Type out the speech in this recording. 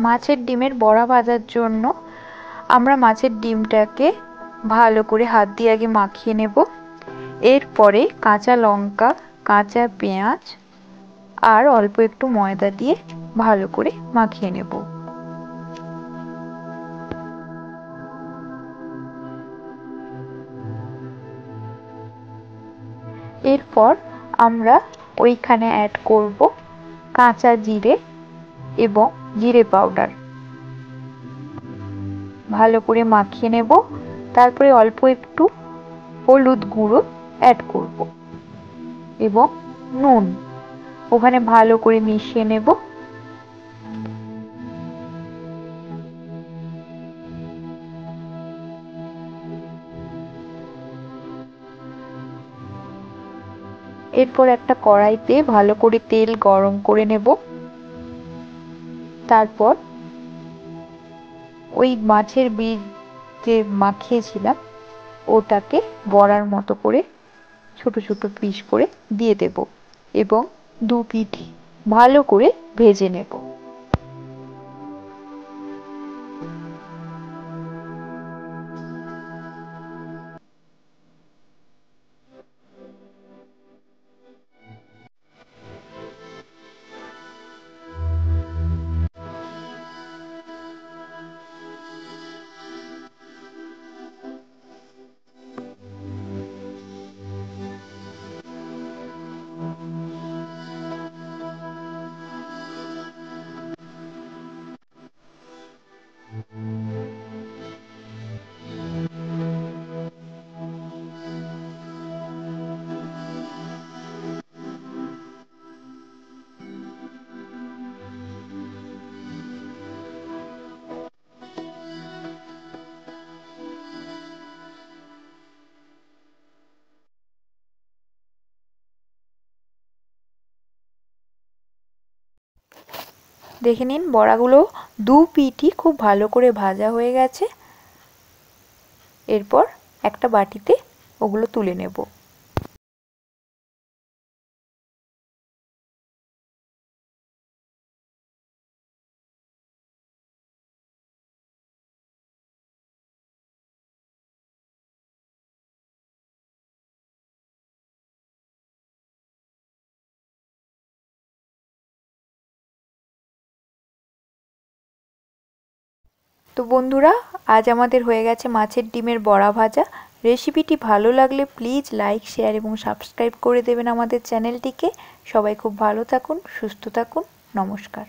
মাছের ডিমের বড়া ভাজার জন্য আমরা মাছের ডিমটাকে ভালো করে হাত দিয়ে আগে মাখিয়ে নেব। এরপরে কাঁচা লঙ্কা, কাঁচা পেঁয়াজ আর অল্প একটু ময়দা দিয়ে ভালো করে মাখিয়ে নেব। এরপর আমরা ওইখানে অ্যাড করব কাঁচা জিরে এবং জিরে পাউডার। ভালো করে মাখিয়ে নেব। তারপরে অল্প একটু হলুদ গুঁড়ো অ্যাড করব এবং নুন। ওখানে ভালো করে মিশিয়ে নেব। এরপর একটা কড়াইতে ভালো করে তেল গরম করে নেব। তারপর ওই মাছের বীজ যে মাখিয়েছিলাম ওটাকে বড়ার মতো করে ছোট ছোট পিস করে দিয়ে দেব এবং দু পিঠ ভালো করে ভেজে নেব। দেখে নিন বড়াগুলো দু পিঠই খুব ভালো করে ভাজা হয়ে গেছে। এরপর একটা বাটিতে ওগুলো তুলে নেব। তো বন্ধুরা, আজ আমাদের হয়ে গেছে মাছের ডিমের বড়া ভাজা। রেসিপিটি ভালো লাগলে প্লিজ লাইক, শেয়ার এবং সাবস্ক্রাইব করে দেবেন আমাদের চ্যানেলটিকে। সবাই খুব ভালো থাকুন, সুস্থ থাকুন। নমস্কার।